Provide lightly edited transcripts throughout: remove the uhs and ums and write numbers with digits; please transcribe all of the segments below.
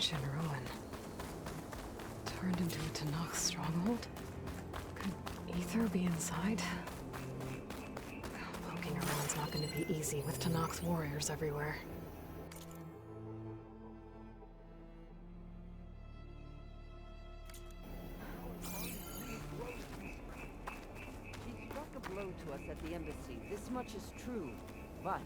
ancient ruin. Turned into a Tanakh stronghold? Could Ether be inside? Poking around's not going to be easy with Tanakh's warriors everywhere. She struck a blow to us at the embassy. This much is true. But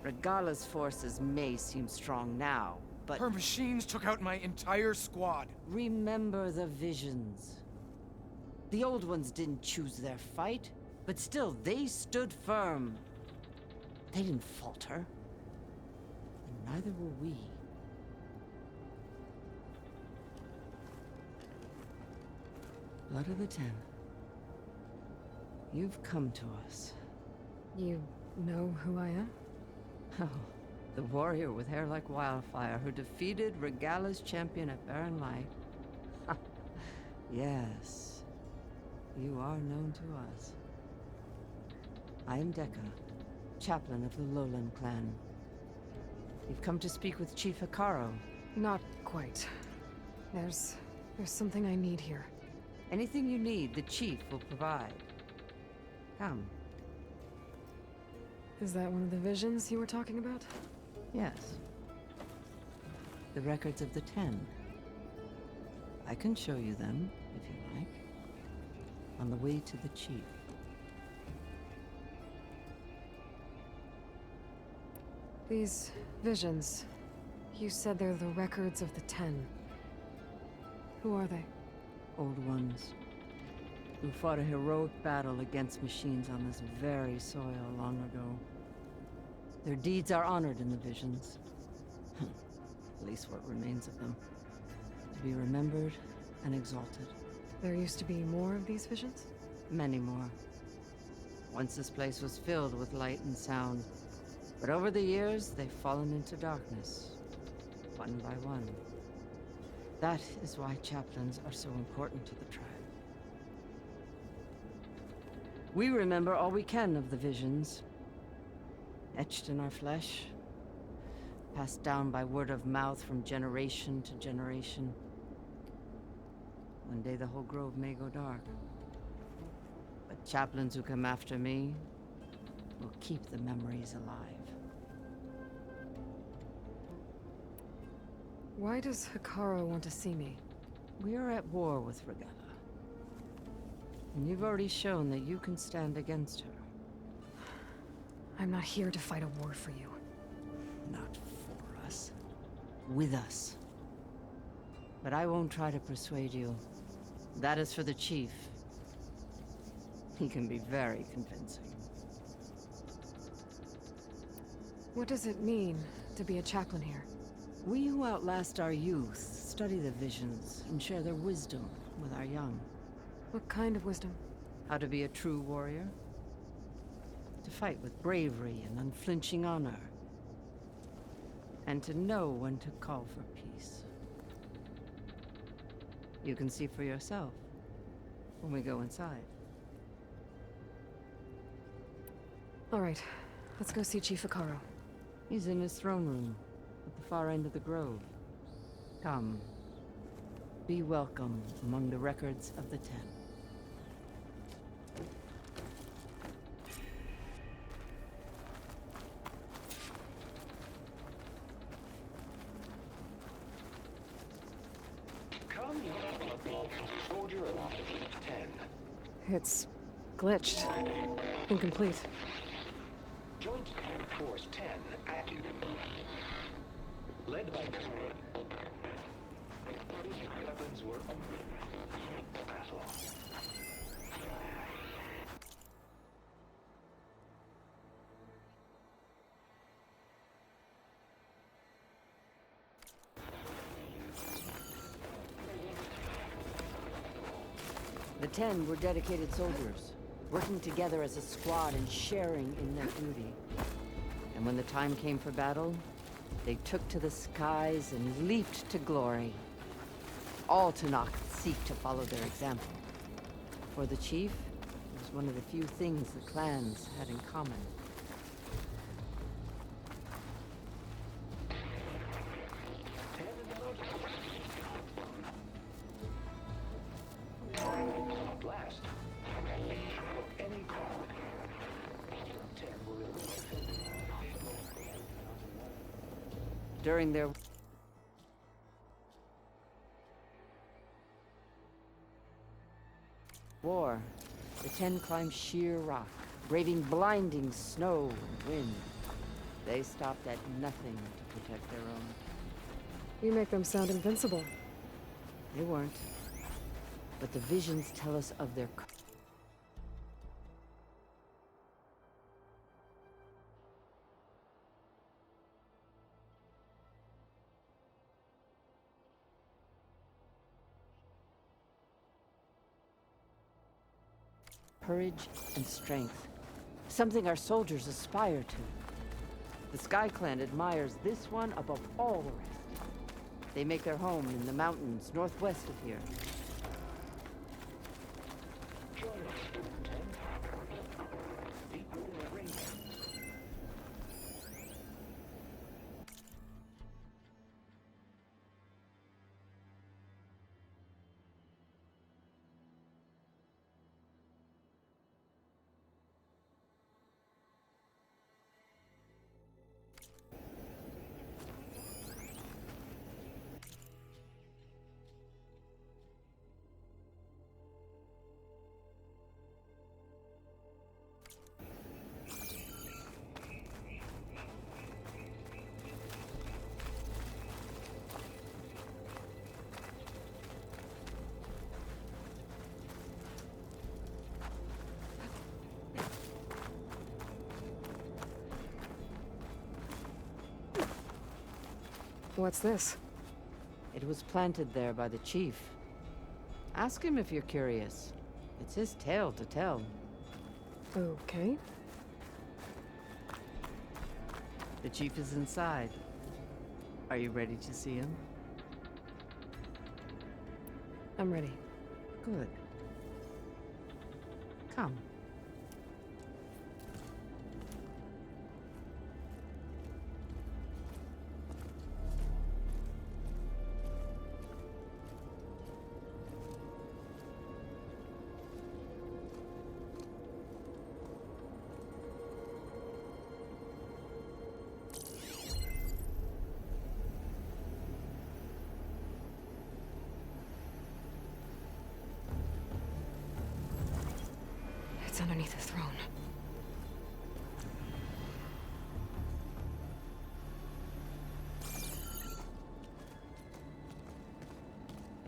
Regala's forces may seem strong now, but Her machines took out my entire squad. remember the visions. The old ones didn't choose their fight, but still they stood firm. They didn't falter. And neither will we. Blood of the Ten. You've come to us. You know who I am? Oh, the warrior with hair like wildfire who defeated Regala's champion at Barren Light. Yes, you are known to us. I am Dekka, chaplain of the Lowland clan. You've come to speak with Chief Hekarro. Not quite. There's something I need here. Anything you need, the chief will provide. Come. Is that one of the visions you were talking about? Yes. The records of the Ten. I can show you them, if you like. On the way to the chief. These visions, you said they're the records of the Ten. Who are they? Old ones. Who fought a heroic battle against machines on this very soil long ago. Their deeds are honored in the visions. At least what remains of them. To be remembered and exalted. There used to be more of these visions? Many more. Once this place was filled with light and sound. But over the years, they've fallen into darkness. One by one. That is why chaplains are so important to the tribe. We remember all we can of the visions. Etched in our flesh. Passed down by word of mouth from generation to generation. One day the whole grove may go dark. But chaplains who come after me will keep the memories alive. Why does Hekarro want to see me? We are at war with Regala. And you've already shown that you can stand against her. I'm not here to fight a war for you. Not for us. With us. But I won't try to persuade you. That is for the chief. He can be very convincing. What does it mean to be a chaplain here? We who outlast our youth study the visions and share their wisdom with our young. What kind of wisdom? How to be a true warrior. To fight with bravery and unflinching honor. And to know when to call for peace. You can see for yourself when we go inside. All right, let's go see Chief Hekarro. He's in his throne room, at the far end of the grove. Come. Be welcome among the records of the Ten. Come, soldier of 10. It's glitched. Incomplete. Joint Force 10 active. Led by weapons were battle. The Ten were dedicated soldiers, working together as a squad and sharing in their duty. And when the time came for battle, they took to the skies and leaped to glory. All Tanakh seek to follow their example. For the chief, it was one of the few things the clans had in common. During their war, the Ten climbed sheer rock, braving blinding snow and wind. They stopped at nothing to protect their own. You make them sound invincible. They weren't. But the visions tell us of their courage and strength. Something our soldiers aspire to. The Sky Clan admires this one above all the rest. They make their home in the mountains northwest of here. Join us, Student 10. Deep within the ring. What's this? It was planted there by the chief. Ask him if you're curious. It's his tale to tell. Okay. The chief is inside. Are you ready to see him? I'm ready. Good. Come. It's underneath the throne.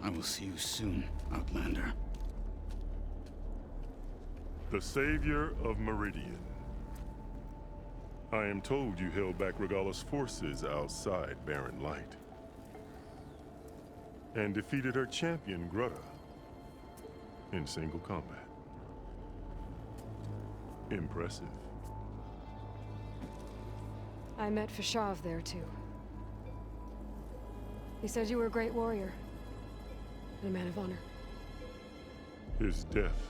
I will see you soon, Outlander. The Savior of Meridian. I am told you held back Regalla's forces outside Barren Light. And defeated her champion, Grutta, in single combat. Impressive. I met Fashav there, too. He said you were a great warrior. And a man of honor. His death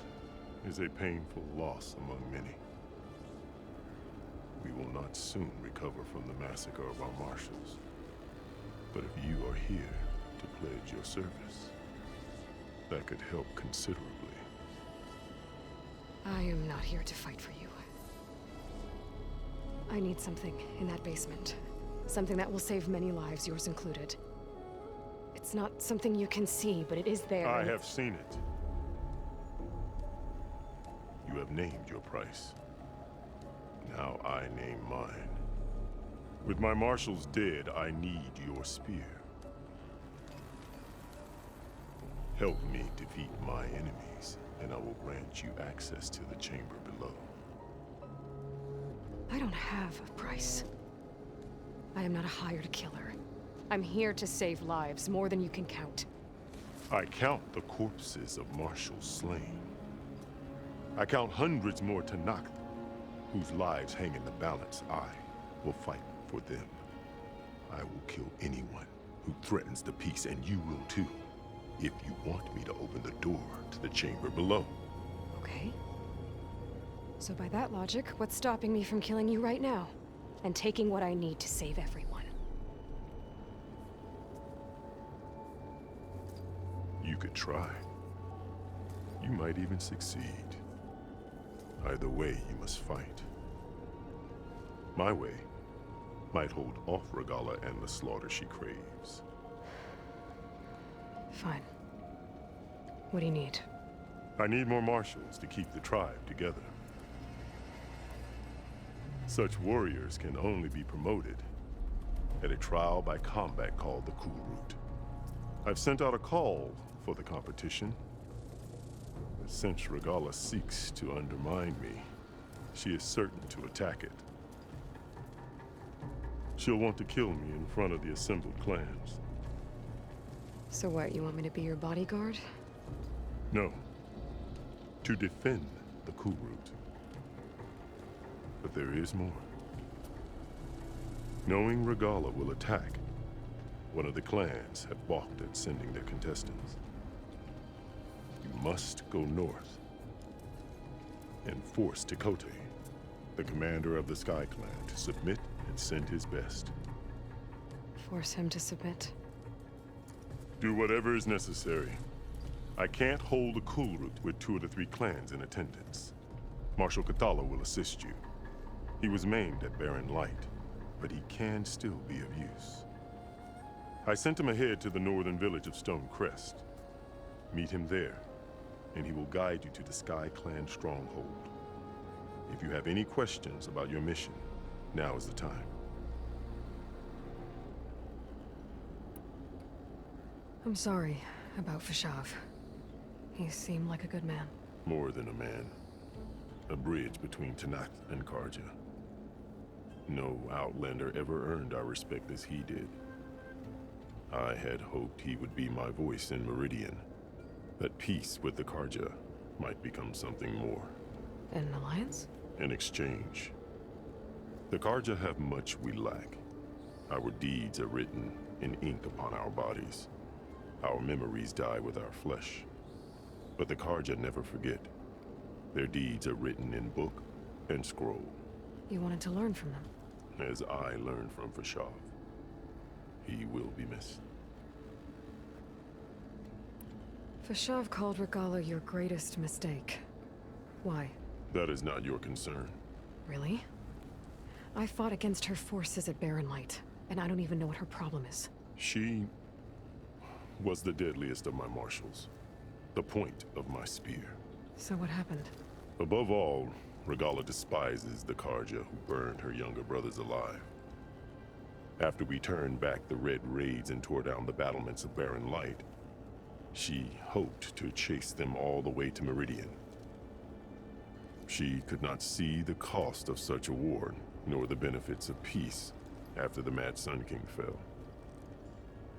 is a painful loss among many. We will not soon recover from the massacre of our marshals. But if you are here to pledge your service, that could help considerably. I am not here to fight for you. I need something in that basement. Something that will save many lives, yours included. It's not something you can see, but it is there. I have seen it. You have named your price. Now I name mine. With my marshals dead, I need your spear. Help me defeat my enemies, and I will grant you access to the chamber below. I don't have a price. I am not a hired killer. I'm here to save lives, more than you can count. I count the corpses of marshals slain. I count hundreds more Tenakth, whose lives hang in the balance. I will fight for them. I will kill anyone who threatens the peace, and you will too, if you want me to open the door to the chamber below. Okay. So by that logic, what's stopping me from killing you right now? And taking what I need to save everyone? You could try. You might even succeed. Either way, you must fight. My way might hold off Regalla and the slaughter she craves. Fine. What do you need? I need more marshals to keep the tribe together. Such warriors can only be promoted at a trial by combat called the Kulrut. I've sent out a call for the competition. But since Regalla seeks to undermine me, she is certain to attack it. She'll want to kill me in front of the assembled clans. So what, you want me to be your bodyguard? No. To defend the Kulrut. But there is more. Knowing Regalla will attack, one of the clans have balked at sending their contestants. You must go north and force Tekote, the commander of the Sky Clan, to submit and send his best. Force him to submit. Do whatever is necessary. I can't hold a Kulrut with 2 of the 3 clans in attendance. Marshal Kathala will assist you. He was maimed at Barren Light, but he can still be of use. I sent him ahead to the northern village of Stone Crest. Meet him there, and he will guide you to the Sky Clan stronghold. If you have any questions about your mission, now is the time. I'm sorry about Fashav. He seemed like a good man. More than a man. A bridge between Tenakth and Karja. No Outlander ever earned our respect as he did. I had hoped he would be my voice in Meridian. That peace with the Karja might become something more. An alliance? In exchange. The Karja have much we lack. Our deeds are written in ink upon our bodies. Our memories die with our flesh. But the Karja never forget. Their deeds are written in book and scroll. You wanted to learn from them. As I learned from Fashav. He will be missed. Fashav called Regalla your greatest mistake. Why? That is not your concern. Really? I fought against her forces at Barren Light, and I don't even know what her problem is. She was the deadliest of my marshals. The point of my spear. So what happened? Above all, Regalla despises the Karja who burned her younger brothers alive. After we turned back the Red Raids and tore down the battlements of Barren Light, she hoped to chase them all the way to Meridian. She could not see the cost of such a war, nor the benefits of peace after the Mad Sun King fell.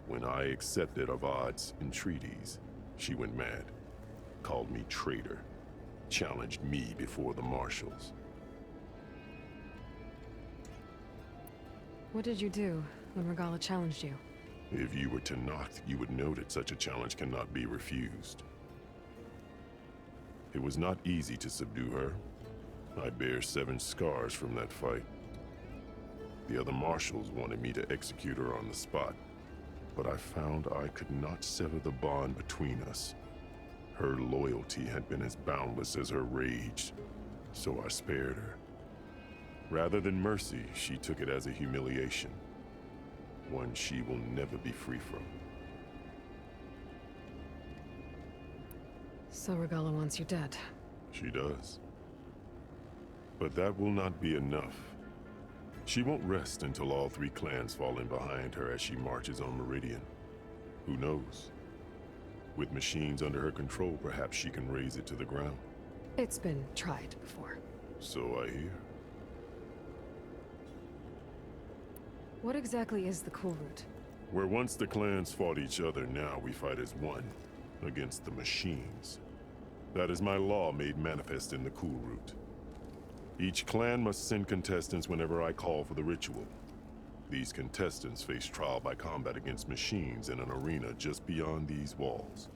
When I accepted Avad's entreaties, she went mad, called me traitor, challenged me before the marshals. What did you do when Regalla challenged you? If you were Tenakth, you would know that such a challenge cannot be refused. It was not easy to subdue her. I bear 7 scars from that fight. The other marshals wanted me to execute her on the spot, but I found I could not sever the bond between us. Her loyalty had been as boundless as her rage, so I spared her. Rather than mercy, she took it as a humiliation, one she will never be free from. So Regalla wants you dead. She does. But that will not be enough. She won't rest until all 3 clans fall in behind her as she marches on Meridian. Who knows? With machines under her control, perhaps she can raise it to the ground. It's been tried before. So I hear. What exactly is the Kulrut? Where once the clans fought each other, now we fight as one, against the machines. That is my law made manifest in the Kulrut. Each clan must send contestants whenever I call for the ritual. These contestants face trial by combat against machines in an arena just beyond these walls.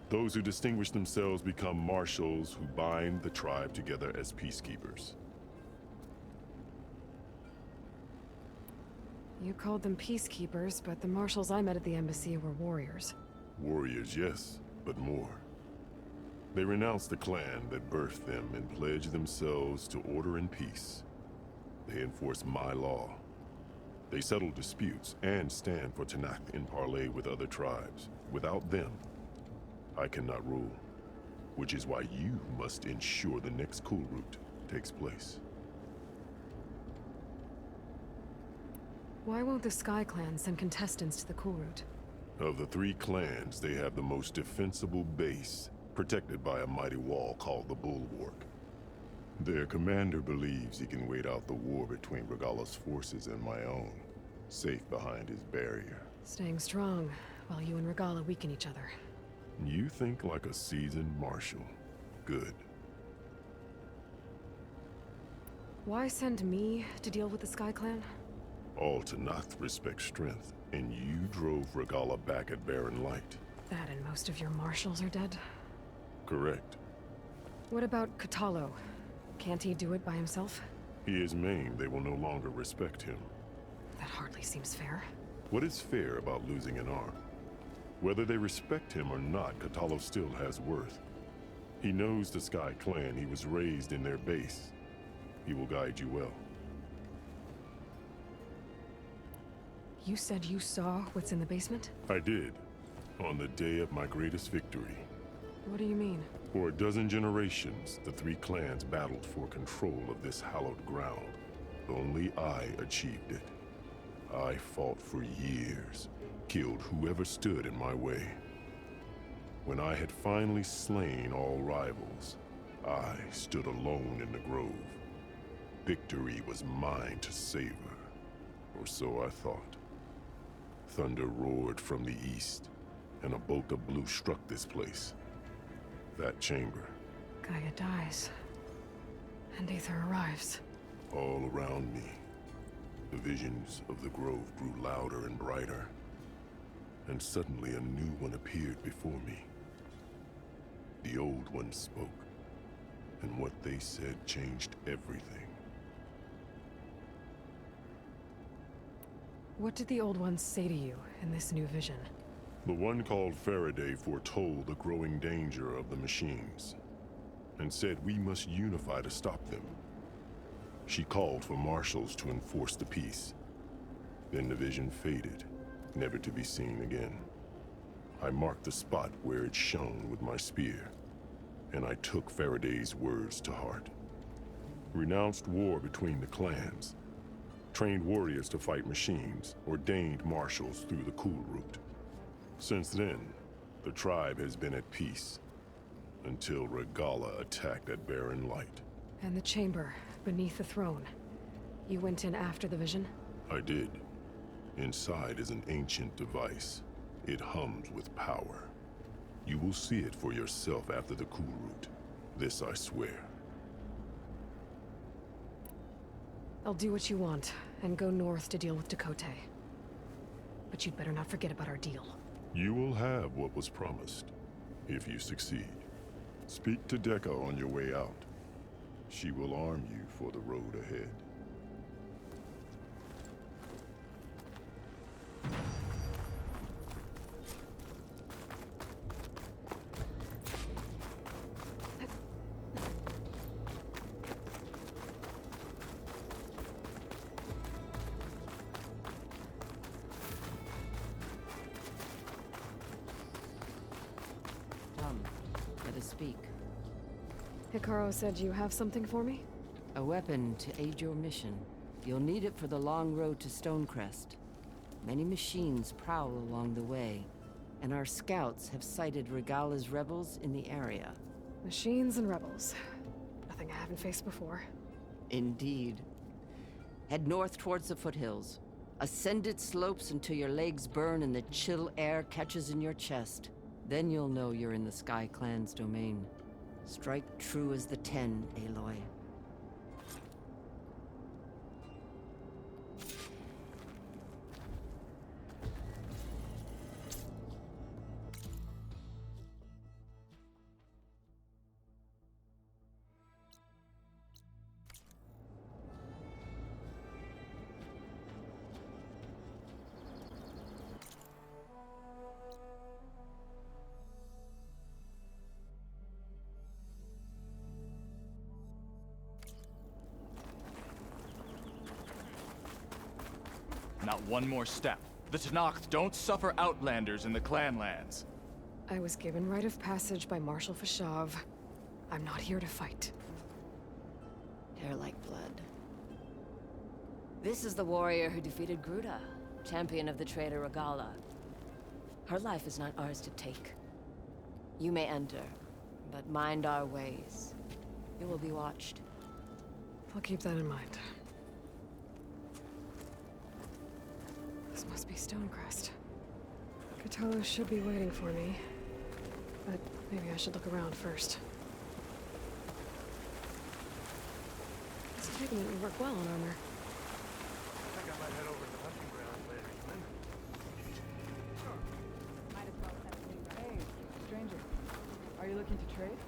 Those who distinguish themselves become marshals who bind the tribe together as peacekeepers. You called them peacekeepers, but the marshals I met at the embassy were warriors. Warriors, yes, but more. They renounce the clan that birthed them and pledge themselves to order and peace. They enforce my law, They settle disputes and stand for Tenakth in parley with other tribes. Without them, I cannot rule. Which is why you must ensure the next Kulrut takes place. Why won't the Sky Clan send contestants to the Kulrut? Of the 3 clans, they have the most defensible base, protected by a mighty wall called the Bulwark. Their commander believes he can wait out the war between Regalla's forces and my own, safe behind his barrier. Staying strong, while you and Regalla weaken each other. You think like a seasoned marshal. Good. Why send me to deal with the Sky Clan? All Tenakth respect strength, and you drove Regalla back at Barren Light. That and most of your marshals are dead? Correct. What about Kotallo? Can't he do it by himself? He is maimed, they will no longer respect him. That hardly seems fair. What is fair about losing an arm? Whether they respect him or not, Kotallo still has worth. He knows the Sky Clan, he was raised in their base. He will guide you well. You said you saw what's in the basement? I did, on the day of my greatest victory. What do you mean? For a dozen generations, the 3 clans battled for control of this hallowed ground. Only I achieved it. I fought for years, killed whoever stood in my way. When I had finally slain all rivals, I stood alone in the grove. Victory was mine to savor, or so I thought. Thunder roared from the east, and a bolt of blue struck this place. That chamber. Gaia dies. And Aether arrives. All around me, the visions of the grove grew louder and brighter. And suddenly a new one appeared before me. The old one spoke, and what they said changed everything. What did the old ones say to you in this new vision? The one called Faraday foretold the growing danger of the machines, and said we must unify to stop them. She called for marshals to enforce the peace. Then the vision faded, never to be seen again. I marked the spot where it shone with my spear, and I took Faraday's words to heart. Renounced war between the clans, trained warriors to fight machines, ordained marshals through the Kulrut. Since then, the tribe has been at peace, until Regalla attacked at Barren Light. And the chamber, beneath the throne. You went in after the vision? I did. Inside is an ancient device. It hums with power. You will see it for yourself after the Kulrut. This I swear. I'll do what you want, and go north to deal with Dakotay. But you'd better not forget about our deal. You will have what was promised, if you succeed. Speak to Dekka on your way out. She will arm you for the road ahead. Come, let us speak. Hikaru said you have something for me? A weapon to aid your mission. You'll need it for the long road to Stonecrest. Many machines prowl along the way, and our scouts have sighted Regalla's rebels in the area. Machines and rebels. Nothing I haven't faced before. Indeed. Head north towards the foothills. Ascend its slopes until your legs burn and the chill air catches in your chest. Then you'll know you're in the Sky Clan's domain. Strike true as the Ten, Aloy. Not one more step. The Tenakth don't suffer outlanders in the clan lands. I was given rite of passage by Marshal Fashav. I'm not here to fight. Hair like blood. This is the warrior who defeated Gruda, champion of the traitor Regala. Her life is not ours to take. You may enter, but mind our ways. You will be watched. I'll keep that in mind. This must be Stonecrest. Cthulhu should be waiting for me, but maybe I should look around first. This pigment would work well on armor. I think I might head over to the hunting ground later, evening. Hey, stranger. Are you looking to trade?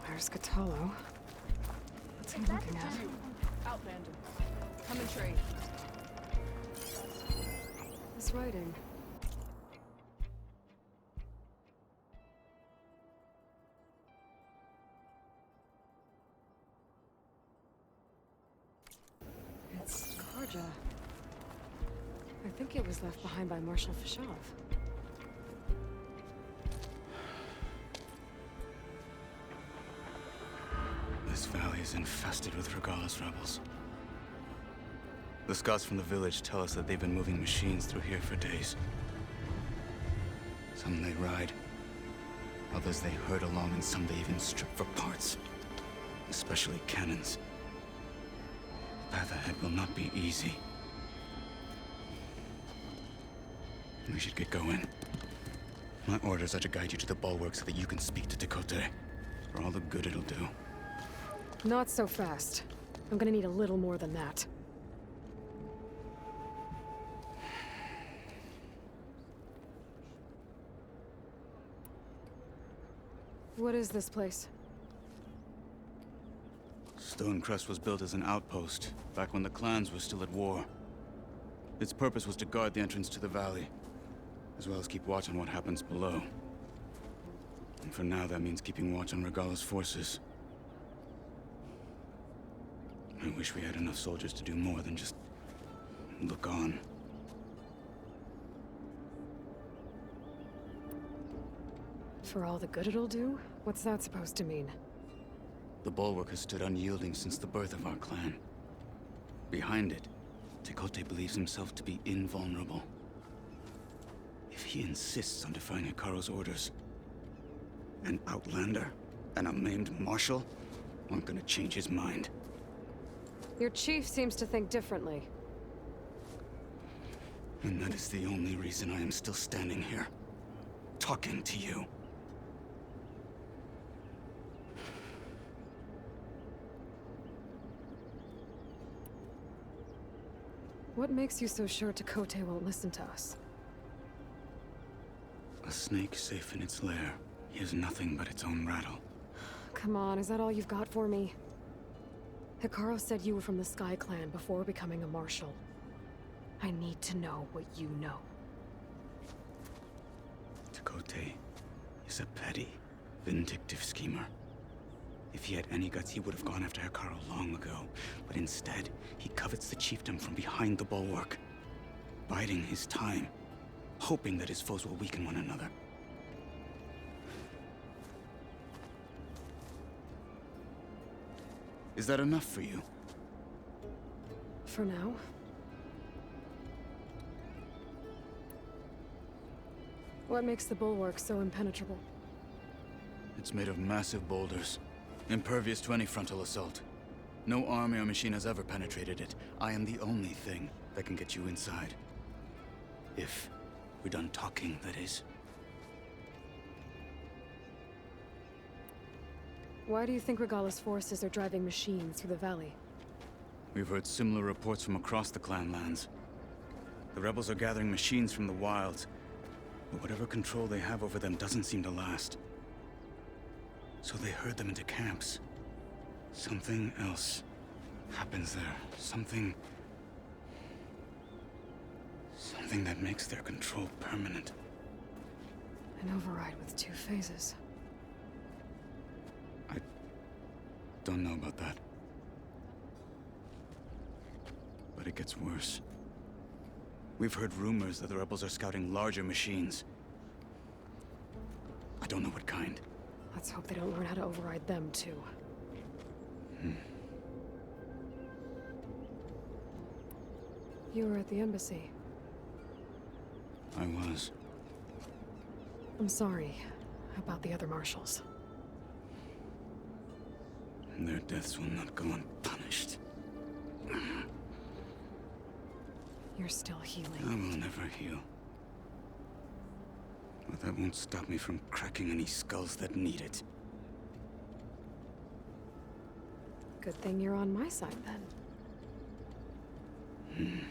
There's Cthulhu. What's he looking at? Outlander. Come and trade. This writing. It's Karja. I think it was left behind by Marshal Fashav. This valley is infested with Regala's rebels. The scouts from the village tell us that they've been moving machines through here for days. Some they ride, others they herd along, and some they even strip for parts. Especially cannons. The path ahead will not be easy. We should get going. My orders are to guide you to the bulwark so that you can speak to Tekote. For all the good it'll do. Not so fast. I'm gonna need a little more than that. What is this place? Stonecrest was built as an outpost, back when the clans were still at war. Its purpose was to guard the entrance to the valley, as well as keep watch on what happens below. And for now, that means keeping watch on Regala's forces. I wish we had enough soldiers to do more than just look on. For all the good it'll do? What's that supposed to mean? The bulwark has stood unyielding since the birth of our clan. Behind it, Tekote believes himself to be invulnerable. If he insists on defying Hekarro's orders, an outlander and a maimed marshal aren't gonna change his mind. Your chief seems to think differently. And that is the only reason I am still standing here, talking to you. What makes you so sure Tekote won't listen to us? A snake safe in its lair hears nothing but its own rattle. Come on, is that all you've got for me? Hekarro said you were from the Sky Clan before becoming a marshal. I need to know what you know. Tekote is a petty, vindictive schemer. If he had any guts, he would have gone after Hekarro long ago. But instead, he covets the chiefdom from behind the bulwark, biding his time, hoping that his foes will weaken one another. Is that enough for you? For now. What makes the bulwark so impenetrable? It's made of massive boulders, impervious to any frontal assault. No army or machine has ever penetrated it. I am the only thing that can get you inside. If we're done talking, that is. Why do you think Regala's forces are driving machines through the valley? We've heard similar reports from across the clan lands. The rebels are gathering machines from the wilds, but whatever control they have over them doesn't seem to last. So they herd them into camps. Something else happens there. Something that makes their control permanent. An override with 2 phases. Don't know about that. But it gets worse. We've heard rumors that the rebels are scouting larger machines. I don't know what kind. Let's hope they don't learn how to override them, too. You were at the embassy. I was. I'm sorry about the other marshals. Their deaths will not go unpunished. You're still I healing. will never heal. But that won't stop me from cracking any skulls that need it. Good thing you're on my side, then.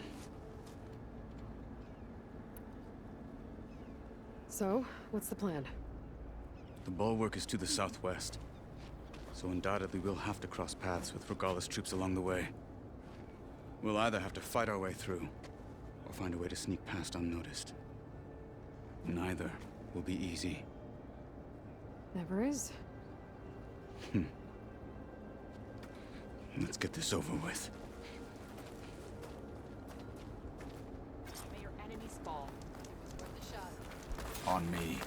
So, what's the plan? The bulwark is to the southwest, so undoubtedly we'll have to cross paths with Regalla's troops along the way. We'll either have to fight our way through, or find a way to sneak past unnoticed. Neither will be easy. Never is. Let's get this over with. May your enemies fall. It's worth a shot. On me.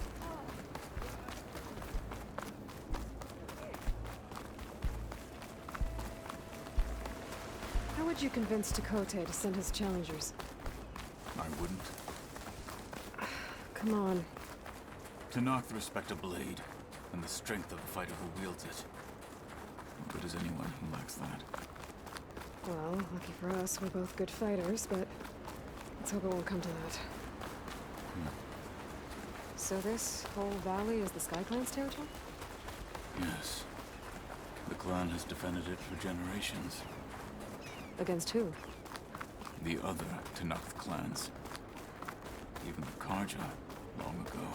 How would you convince Tekote to send his challengers? I wouldn't. Come on. Tenakth respect a blade, and the strength of the fighter who wields it. How good is anyone who lacks that? Well, lucky for us, we're both good fighters, but let's hope it won't come to that. So this whole valley is the Sky Clan's territory? Yes. The clan has defended it for generations. Against who? The other Tenakth clans. Even the Karja, long ago.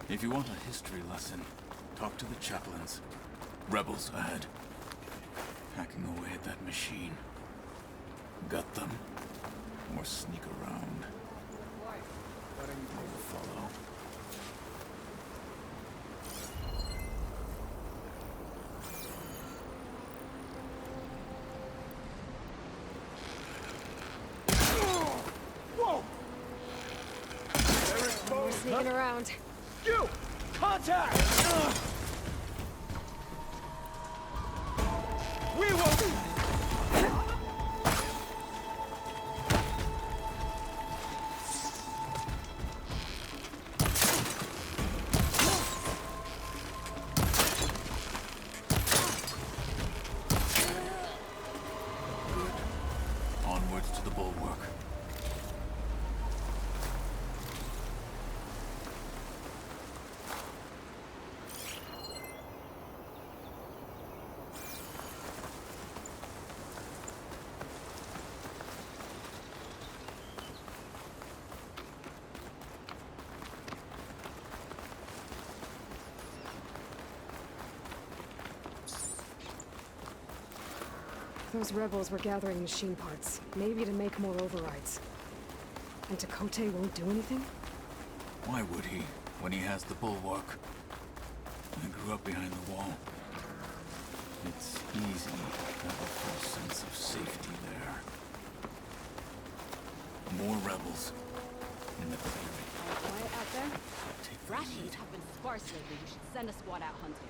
If you want a history lesson, talk to the chaplains. Rebels ahead. Hacking away at that machine. Gut them, or sneak around. I will follow. We're sneaking around. You! Contact! We will... Onwards to the bulwark. Those rebels were gathering machine parts, maybe to make more overrides. And Tekote won't do anything? Why would he, when he has the bulwark? I grew up behind the wall. It's easy to have a false sense of safety there. More rebels in the clearing. Quiet out there? Take the Rashies lead. have been sparse lately. We should send a squad out hunting.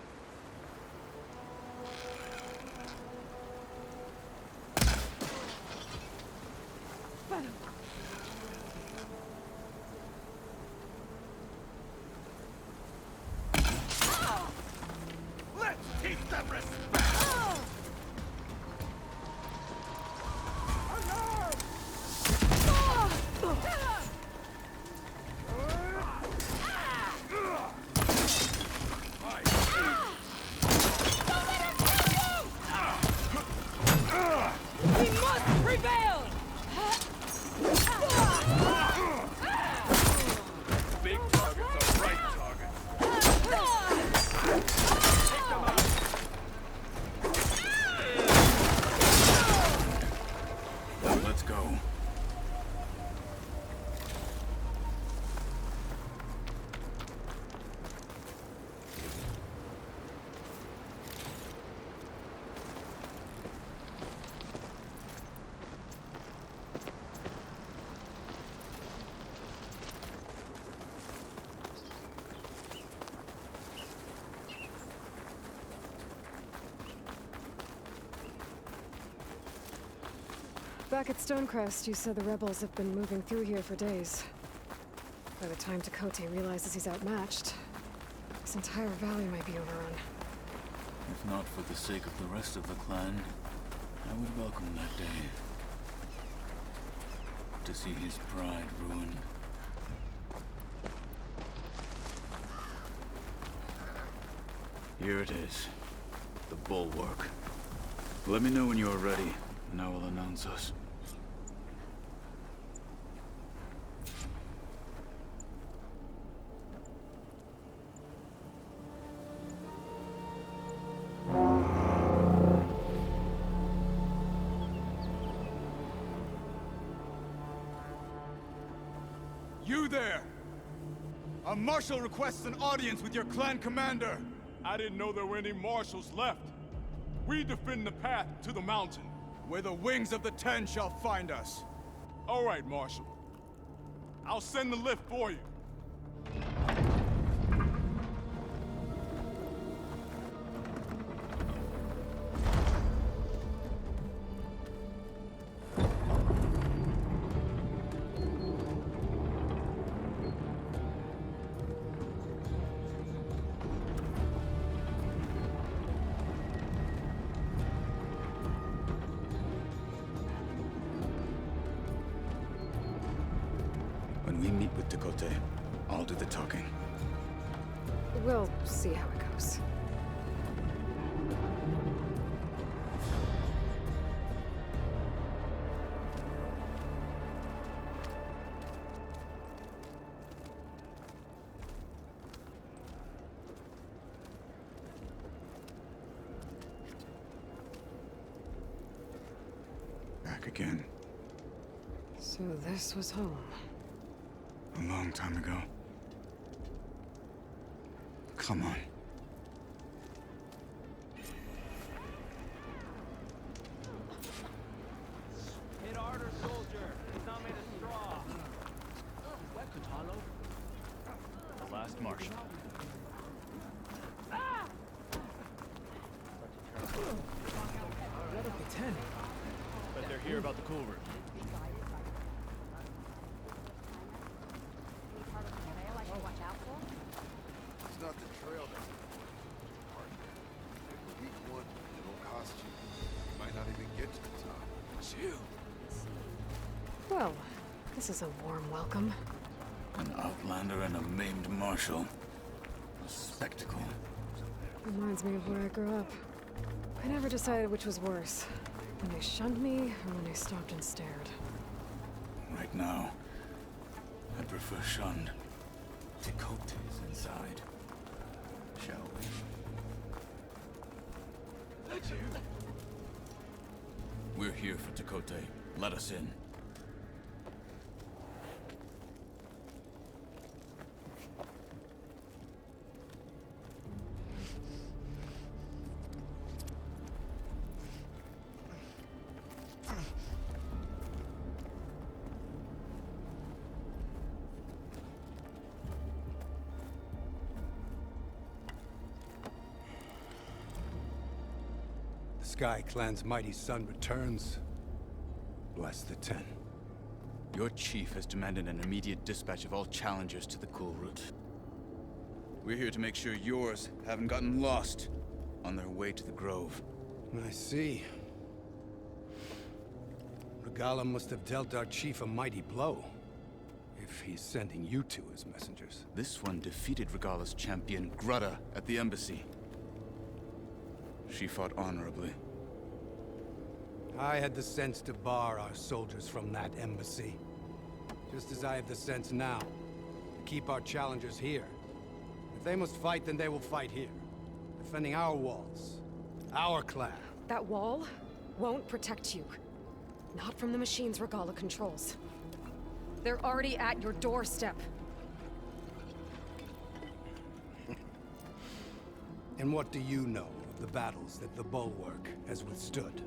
Let's teach them respect! We must prevail! Big targets are right targets. Take them out! Back at Stonecrest, you said the rebels have been moving through here for days. By the time Tekote realizes he's outmatched, this entire valley might be overrun. If not for the sake of the rest of the clan, I would welcome that day. To see his pride ruined. Here it is. The Bulwark. Let me know when you are ready, and I will announce us. You there! A marshal requests an audience with your clan commander. I didn't know there were any marshals left. We defend the path to the mountain. Where the wings of the Ten shall find us. All right, Marshal. I'll send the lift for you. When we meet with Tekote, I'll do the talking. We'll see how it goes. Back again. So this was home. A long time ago. Come on. Hit harder, soldier. It's not made of straw. What, Kutalo? The last marshal. What of the Ten? Bet they're here about the cool room. It's not the trail that's hard. If the weak one, it'll cost you. You might not even get to the top. Chill. Well, this is a warm welcome. An outlander and a maimed marshal. A spectacle. Reminds me of where I grew up. I never decided which was worse. When they shunned me, or when they stopped and stared. Right now, I'd prefer shunned. Tekote's inside. Shall we? That's you. We're here for Tekote. Let us in. Sky Clan's mighty son returns. Bless the Ten. Your chief has demanded an immediate dispatch of all challengers to the cool route. We're here to make sure yours haven't gotten lost on their way to the Grove. I see. Regala must have dealt our chief a mighty blow, if he's sending you two as messengers. This one defeated Regala's champion, Grudda, at the embassy. She fought honorably. I had the sense to bar our soldiers from that embassy. Just as I have the sense now, to keep our challengers here. If they must fight, then they will fight here. Defending our walls. Our clan. That wall won't protect you. Not from the machines Regala controls. They're already at your doorstep. And what do you know of the battles that the Bulwark has withstood?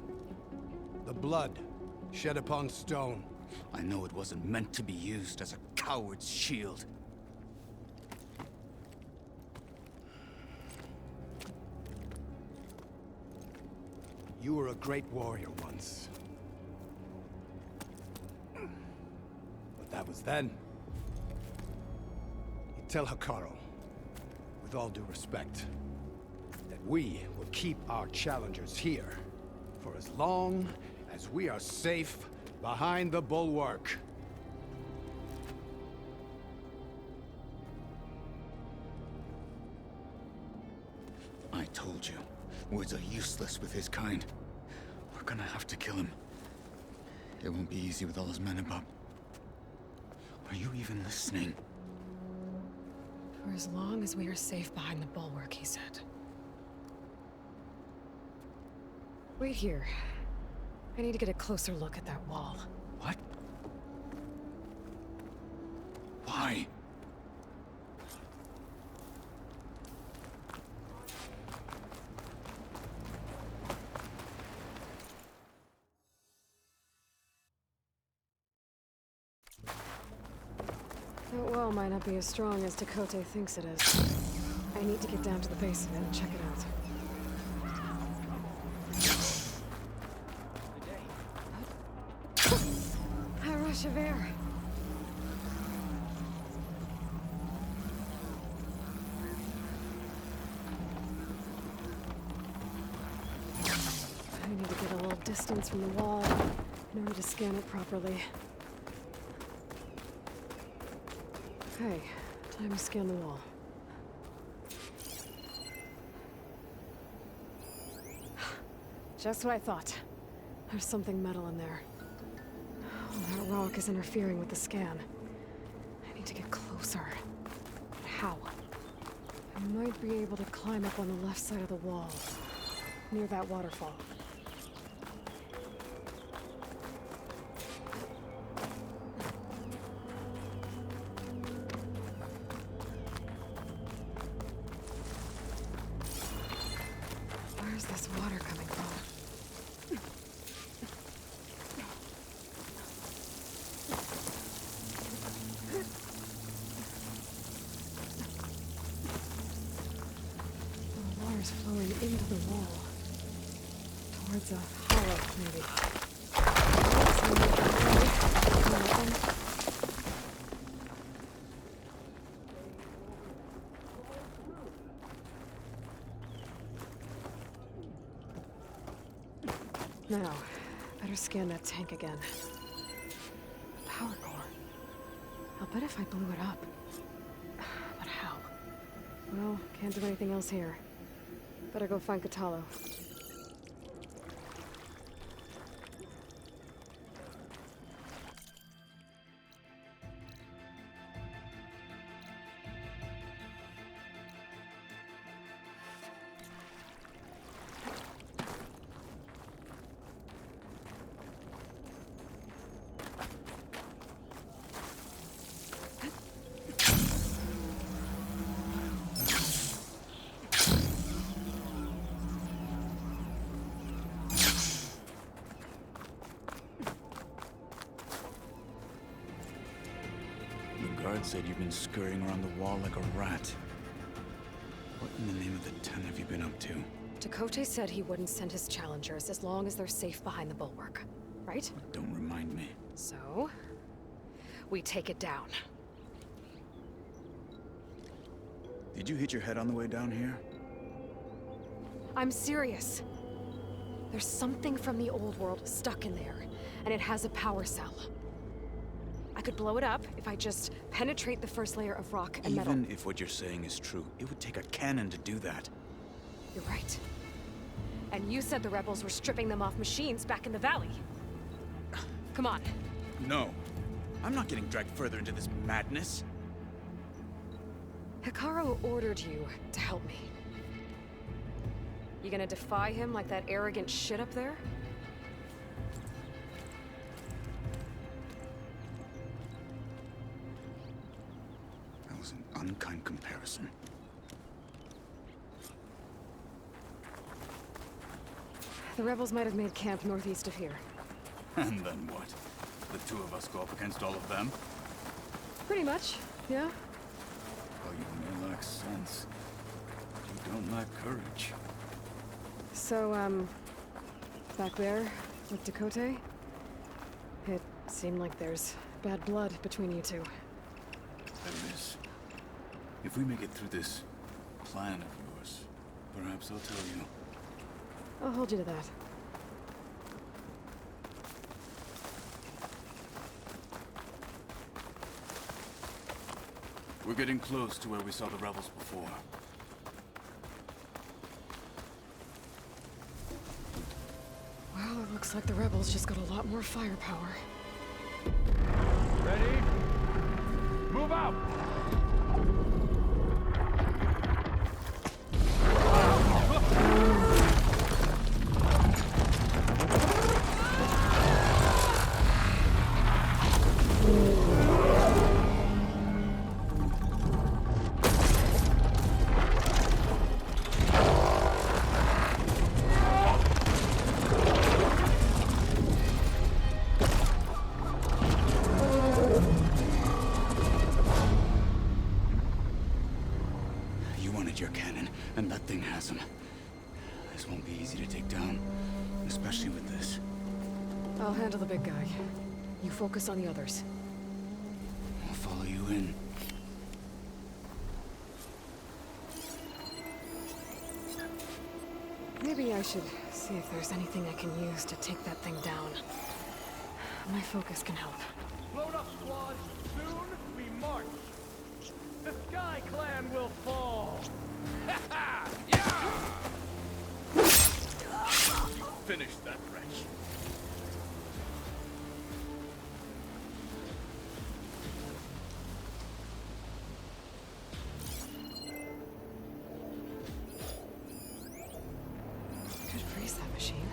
The blood shed upon stone. I know it wasn't meant to be used as a coward's shield. You were a great warrior once. That was then. You tell Hekarro, with all due respect, that we will keep our challengers here for as long as we are safe behind the bulwark. I told you, words are useless with his kind. We're gonna have to kill him. It won't be easy with all his men about. Are you even listening? For as long as we are safe behind the bulwark, he said. Wait here. I need to get a closer look at that wall. What? Why? That wall might not be as strong as Tekotte thinks it is. I need to get down to the base of it and check it out. A rush of air. I need to get a little distance from the wall in order to scan it properly. Okay, time to scan the wall. Just what I thought. There's something metal in there. Oh, that rock is interfering with the scan. I need to get closer. But how? I might be able to climb up on the left side of the wall, near that waterfall. Where's this water coming from? The water's flowing into the wall. Towards a hollow, maybe. Now, better scan that tank again. Power core. I'll bet if I blew it up. But how? Well, can't do anything else here. Better go find Kotallo. The guard said you've been scurrying around the wall like a rat. What in the name of the Ten have you been up to? Tekotte said he wouldn't send his challengers as long as they're safe behind the bulwark, right? Don't remind me. So, we take it down. Did you hit your head on the way down here? I'm serious. There's something from the old world stuck in there, and it has a power cell. I could blow it up if I just penetrate the first layer of rock and metal. Even if what you're saying is true, it would take a cannon to do that. You're right. And you said the rebels were stripping them off machines back in the valley. Come on. No. I'm not getting dragged further into this madness. Hekarro ordered you to help me. You gonna defy him like that arrogant shit up there? That was an unkind comparison. The rebels might have made camp northeast of here. And then what? The two of us go up against all of them? Pretty much, yeah. Oh, you may lack sense. You don't lack courage. So, back there, with Tekotte, it seemed like there's bad blood between you two. There is. If we make it through this plan of yours, perhaps I'll tell you. I'll hold you to that. We're getting close to where we saw the rebels before. Well, it looks like the rebels just got a lot more firepower. Ready? Move out! You wanted your cannon, and that thing has him. This won't be easy to take down, especially with this. I'll handle the big guy. You focus on the others. I'll follow you in. Maybe I should see if there's anything I can use to take that thing down. My focus can help. Load up, squad. Soon we march. The Sky Clan will fall. Ha ha! Yeah! You finished that wretch. Could freeze that machine.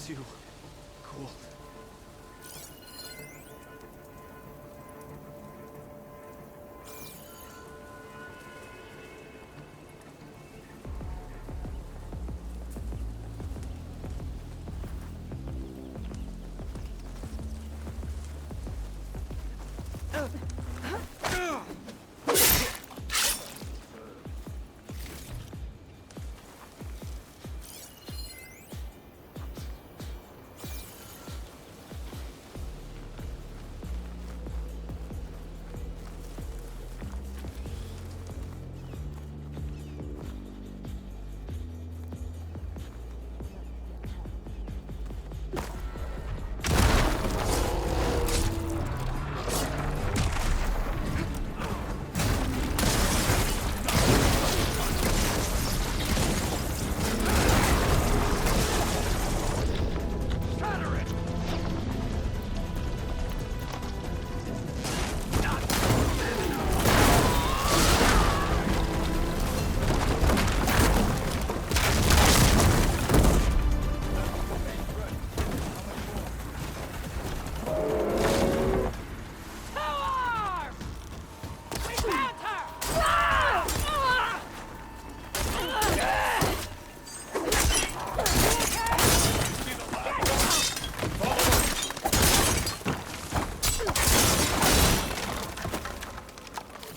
Too cold.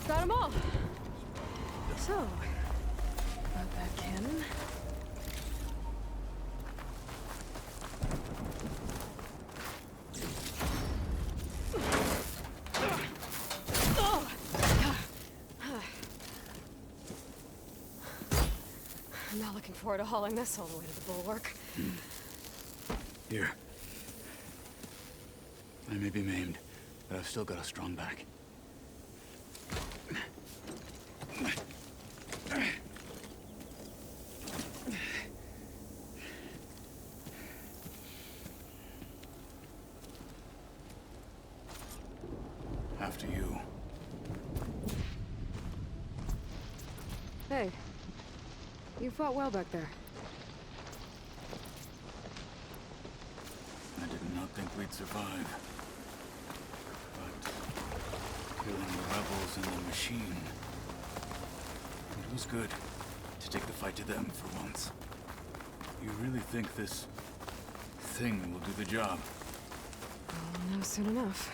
Got them all. So, about that cannon. I'm not looking forward to hauling this all the way to the bulwark. Here. I may be maimed, but I've still got a strong back. Hey. You fought well back there. I did not think we'd survive. But killing the rebels and the machine... it was good to take the fight to them for once. You really think this thing will do the job? I'll know soon enough.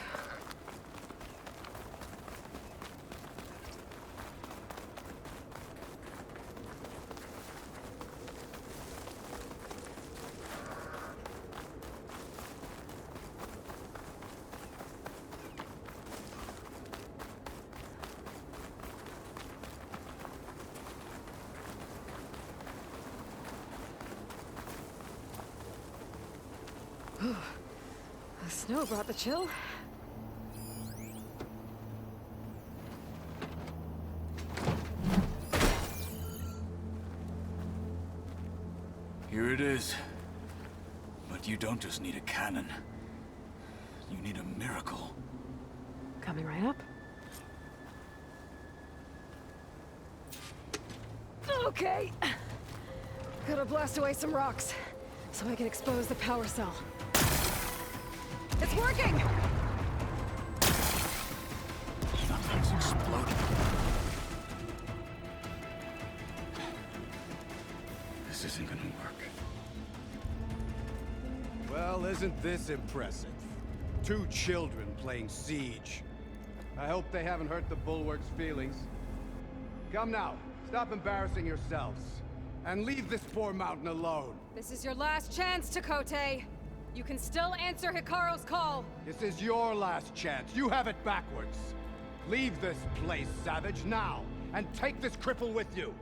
The snow brought the chill. Here it is. But you don't just need a cannon. You need a miracle. Coming right up. Okay. Gotta blast away some rocks, so I can expose the power cell. It's working! Nothing's exploding. This isn't gonna work. Well, isn't this impressive? 2 children playing siege. I hope they haven't hurt the Bulwark's feelings. Come now, stop embarrassing yourselves. And leave this poor mountain alone. This is your last chance, Tekotteh. You can still answer Hikaru's call. This is your last chance. You have it backwards. Leave this place, Savage, now. And take this cripple with you.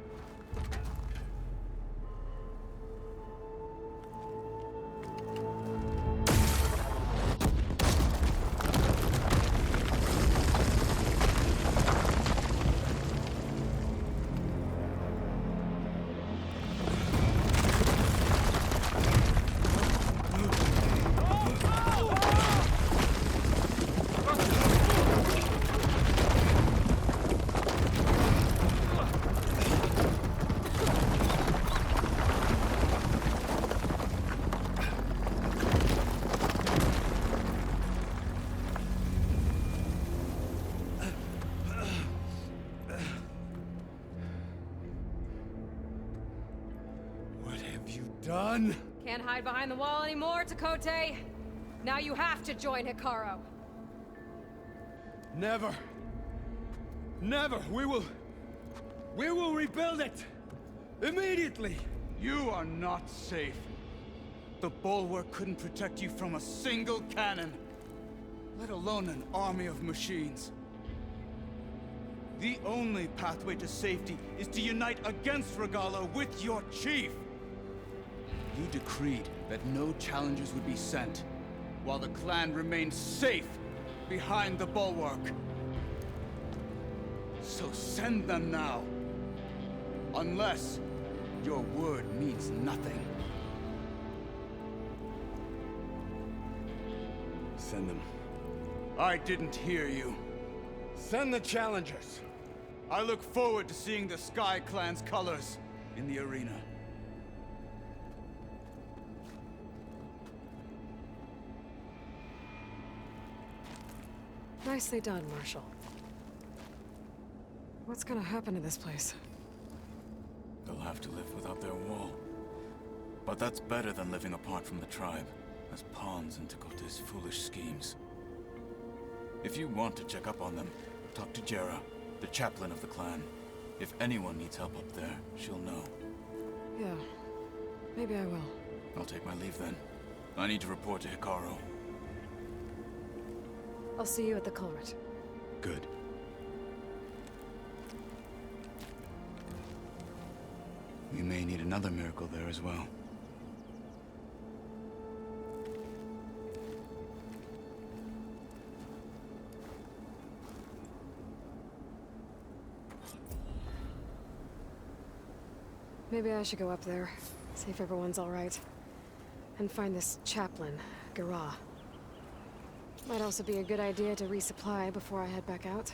Done? Can't hide behind the wall anymore, Tekotteh. Now you have to join Hikaru. Never. Never. We will rebuild it. Immediately. You are not safe. The Bulwark couldn't protect you from a single cannon, let alone an army of machines. The only pathway to safety is to unite against Regalla with your chief. You decreed that no challengers would be sent, while the clan remained safe behind the Bulwark. So send them now. Unless your word means nothing. Send them. I didn't hear you. Send the challengers. I look forward to seeing the Sky Clan's colors in the arena. Nicely done, Marshal. What's gonna happen to this place? They'll have to live without their wall. But that's better than living apart from the tribe, as pawns in Tekotteh's foolish schemes. If you want to check up on them, talk to Jera, the chaplain of the clan. If anyone needs help up there, she'll know. Yeah, maybe I will. I'll take my leave then. I need to report to Hikaru. I'll see you at the culvert. Good. We may need another miracle there as well. Maybe I should go up there, see if everyone's all right. And find this chaplain, Garah. Might also be a good idea to resupply before I head back out.